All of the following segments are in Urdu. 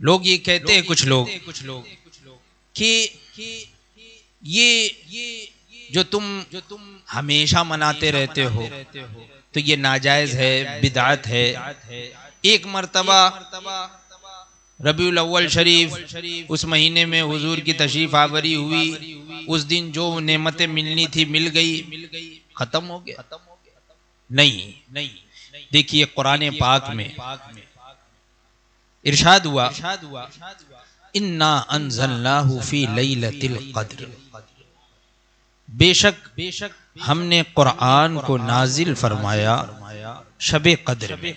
لوگ یہ کہتے ہیں کچھ لوگ کہ یہ جو تم ہمیشہ مناتے رہتے ہو تو یہ ناجائز ہے، بدعت ہے۔ ایک مرتبہ ربیع الاول شریف اس مہینے میں حضور کی تشریف آوری ہوئی، اس دن جو نعمتیں ملنی تھی مل گئی، ختم ہو گیا؟ نہیں، دیکھیے قرآن پاک میں ارشاد ہوا انا انزلناہ فی لیلۃ القدر، بے شک ہم نے قرآن کو نازل فرمایا شب قدر میں۔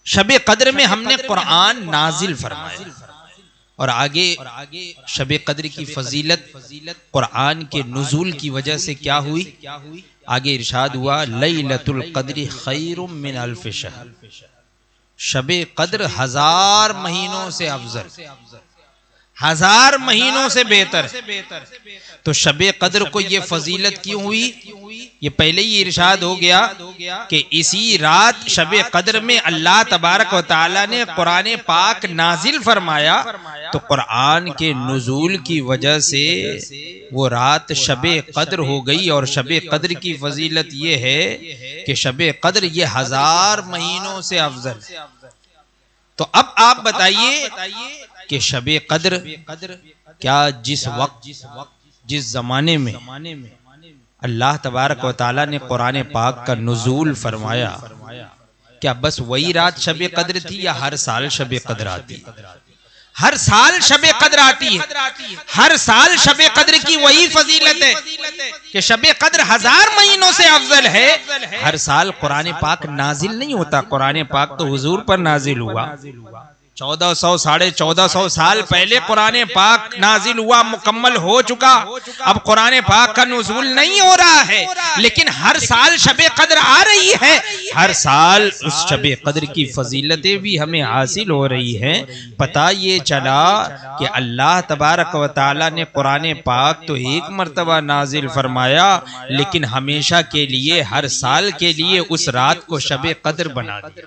شب قدر میں ہم نے قرآن نازل فرمایا، اور آگے شب قدر کی فضیلت قرآن کے نزول کی وجہ سے کیا ہوئی؟ آگے ارشاد ہوا لیلۃ القدر خیر من الف شہر، شب قدر 1000 مہینوں سے افضل، 1000 مہینوں سے بہتر۔ تو شب قدر کو یہ فضیلت کیوں ہوئی؟ یہ پہلے ہی ارشاد ہو گیا کہ اسی رات شب قدر میں اللہ تبارک و تعالی نے قرآن پاک نازل فرمایا، تو قرآن کے نزول کی وجہ سے وہ رات شب قدر ہو گئی۔ اور شب قدر کی فضیلت یہ ہے کہ شب قدر یہ 1000 مہینوں سے افضل۔ تو اب آپ بتائیے کہ شب قدر کیا جس وقت جس زمانے میں اللہ تبارک و تعالی نے قرآن پاک کا نزول فرمایا، کیا بس وہی رات شب قدر تھی یا ہر سال شب قدر آتی؟ ہر سال شب قدر آتی ہے، ہر سال شب قدر کی وہی فضیلت ہے کہ شب قدر 1000 مہینوں سے افضل ہے۔ ہر سال قرآن پاک نازل نہیں ہوتا، قرآن پاک تو حضور پر نازل ہوا، 1400 ساڑھے 1400 سال پہلے قرآن پاک نازل ہوا، مکمل ہو چکا۔ اب قرآن پاک کا نزول نہیں ہو رہا ہے، لیکن ہر سال شب قدر آ رہی ہے، ہر سال اس شب قدر کی فضیلتیں بھی ہمیں حاصل ہو رہی ہیں۔ پتہ یہ چلا کہ اللہ تبارک و تعالی نے قرآن پاک تو ایک مرتبہ نازل فرمایا، لیکن ہمیشہ کے لیے، ہر سال کے لیے اس رات کو شب قدر بنا دیا۔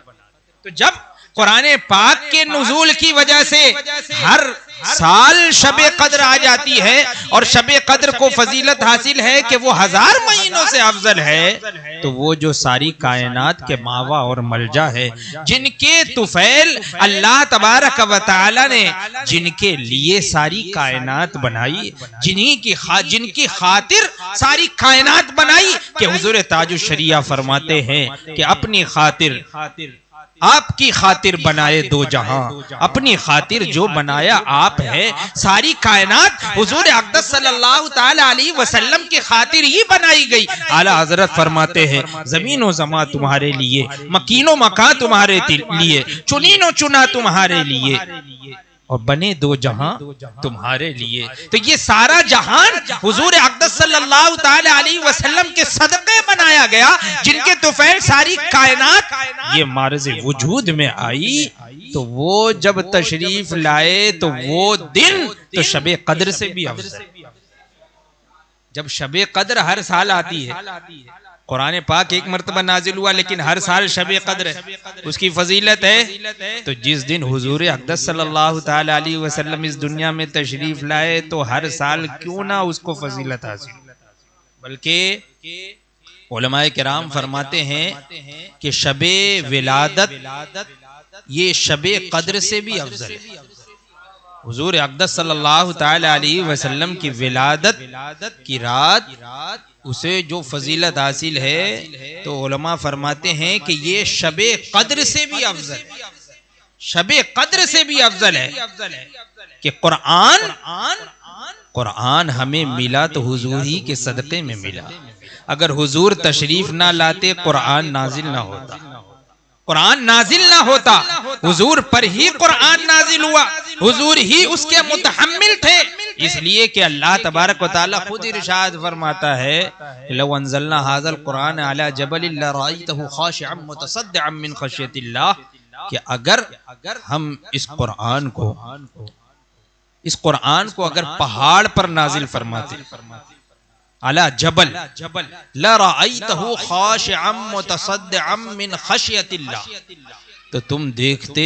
تو جب قرآن پاک کے نزول کی وجہ سے ہر سال شب قدر آ جاتی ہے، اور شب قدر کو فضیلت حاصل ہے کہ وہ 1000 مہینوں سے افضل ہے، تو وہ جو ساری کائنات کے ماوا اور ملجا ہے، جن کے طفیل اللہ تبارک و تعالی نے جن کے لیے ساری کائنات بنائی، جن کی خاطر ساری کائنات بنائی، کہ حضور تاج الشریعہ فرماتے ہیں کہ اپنی خاطر، آپ کی خاطر بنائے دو جہاں، اپنی خاطر جو بنایا آپ ہے، ساری کائنات حضور اقدس صلی اللہ تعالی علیہ وسلم کی خاطر ہی بنائی گئی۔ اعلیٰ حضرت فرماتے ہیں زمین و زمان تمہارے لیے، مکین و مکان تمہارے لیے، چنین و چنا تمہارے لیے، اور بنے دو جہاں تمہارے لیے۔ تو یہ سارا جہان حضور اقدس صلی اللہ تعالی علیہ وسلم کے صدقے بنایا گیا، جن کے طفیل ساری کائنات یہ معرض وجود میں آئی۔ تو وہ جب تشریف لائے تو وہ دن تو شب قدر سے بھی افضل۔ جب شب قدر ہر سال آتی ہے، قرآن پاک ایک مرتبہ نازل ہوا لیکن ہر سال شب قدر ہے، اس کی فضیلت ہے۔ تو جس دن حضور اقدس صلی اللہ تعالی علیہ وسلم اس دنیا میں تشریف لائے تو ہر سال کیوں نہ اس کو فضیلت حاصل، بلکہ علماء کرام فرماتے ہیں کہ شب ولادت یہ شب قدر سے بھی افضل ہے۔ حضور اقدس صلی اللہ تعالی علیہ وسلم کی ولادت کی رات اسے جو فضیلت حاصل ہے، تو علماء فرماتے ہیں کہ یہ شب قدر سے بھی افضل، شب قدر سے بھی افضل ہے کہ قرآن ہمیں ملا تو حضور ہی کے صدقے میں ملا۔ اگر حضور تشریف نہ لاتے قرآن نازل نہ ہوتا، قرآن نازل نہ ہوتا، حضور پر ہی قرآن نازل ہوا، حضور ہی اس کے متحمل تھے۔ اس لیے کہ اللہ تبارک و تعالی خود ارشاد فرماتا ہے لو انزلنا هذا القرآن على جبل لرأيته خاشعا متصدعا من خشیۃ اللہ، کہ اگر ہم اس قرآن کو اگر پہاڑ پر نازل فرماتے، علی جبل لرأيته خاشعا متصدعا من خشیۃ اللہ، تو تم دیکھتے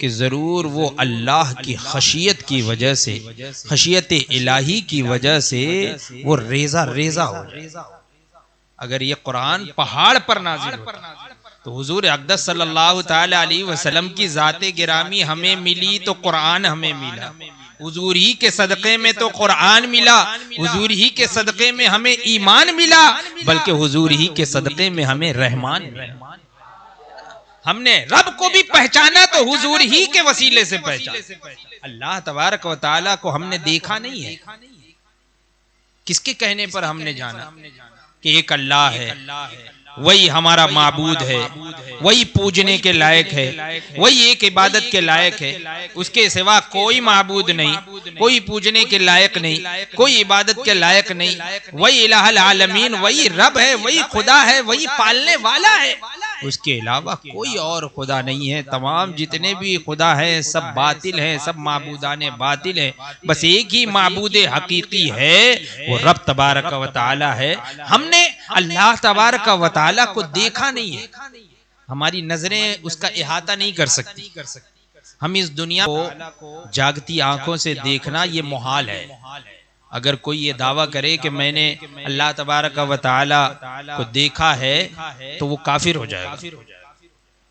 کہ ضرور وہ اللہ کی خشیت کی وجہ سے، خشیت الہی کی وجہ سے وہ ریزہ ریزہ ہو جائے۔ اگر یہ قرآن پہاڑ پر نازل ہوتا تو حضور اقدس صلی اللہ تعالی علیہ وسلم کی ذات گرامی ہمیں ملی تو قرآن ہمیں ملا، حضور ہی کے صدقے میں تو قرآن ملا، حضور ہی کے صدقے میں ہمیں ایمان ملا، بلکہ حضور ہی کے صدقے میں ہمیں رحمان ملا۔ ہم نے رب کو بھی پہچانا تو حضور ہی کے وسیلے سے پہچانا۔ اللہ تبارک و تعالیٰ کو ہم نے دیکھا نہیں ہے، کس کے کہنے پر ہم نے جانا کہ ایک اللہ ہے، وہی ہمارا معبود ہے، وہی پوجنے کے لائق ہے، وہی ایک عبادت کے لائق ہے، اس کے سوا کوئی معبود نہیں، کوئی پوجنے کے لائق نہیں، کوئی عبادت کے لائق نہیں، وہی الہ العالمین، وہی رب ہے، وہی خدا ہے، وہی پالنے والا ہے، اس کے علاوہ کوئی اور خدا نہیں ہے۔ تمام جتنے بھی خدا ہیں سب باطل ہیں، سب معبودان باطل ہیں، بس ایک ہی معبود حقیقی ہے، وہ رب تبارک و تعالی ہے۔ ہم نے اللہ تبارک و تعالی کو دیکھا نہیں ہے، ہماری نظریں اس کا احاطہ نہیں کر سکتی۔ ہم اس دنیا کو جاگتی آنکھوں سے دیکھنا یہ محال ہے۔ اگر کوئی یہ دعویٰ کرے کہ میں نے اللہ تبارک و تعالی کو دیکھا ہے تو وہ کافر ہو جائے گا۔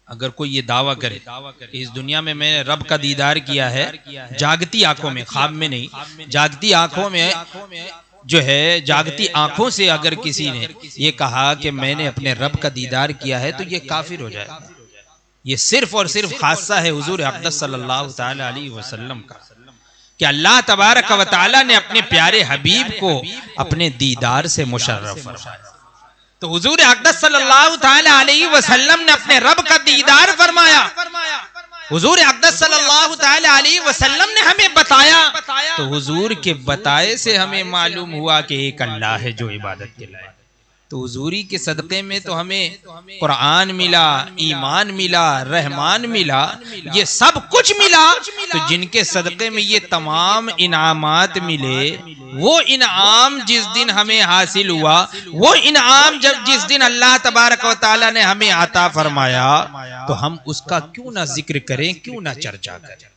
اگر کوئی یہ دعویٰ کرے کہ اس دنیا میں میں نے رب کا دیدار کیا ہے جاگتی آنکھوں میں، خواب میں نہیں، جاگتی آنکھوں میں جو ہے، جاگتی آنکھوں سے اگر کسی نے یہ کہا کہ میں نے اپنے رب کا دیدار کیا ہے تو یہ کافر ہو جائے گا۔ یہ صرف اور صرف خاصہ ہے حضور اقدس صلی اللہ تعالی علیہ وسلم کا کہ اللہ تبارک و تعالی نے اپنے پیارے حبیب کو اپنے دیدار سے مشرف فرمایا۔ تو حضور اقدس صلی اللہ تعالی علیہ وسلم نے اپنے رب کا دیدار فرمایا، حضور اقدس صلی اللہ تعالی علیہ وسلم نے ہمیں بتایا، تو حضور کے بتائے سے ہمیں معلوم ہوا کہ ایک اللہ ہے جو عبادت کے لائق۔ تو حضوری کے صدقے میں تو ہمیں قرآن ملا، ایمان ملا، رحمان ملا، یہ سب کچھ ملا۔ تو جن کے صدقے میں یہ تمام انعامات ملے، وہ انعام جس دن ہمیں حاصل ہوا، وہ انعام جس دن اللہ تبارک و تعالی نے ہمیں عطا فرمایا، تو ہم اس کا کیوں نہ ذکر کریں، کیوں نہ چرچا کریں۔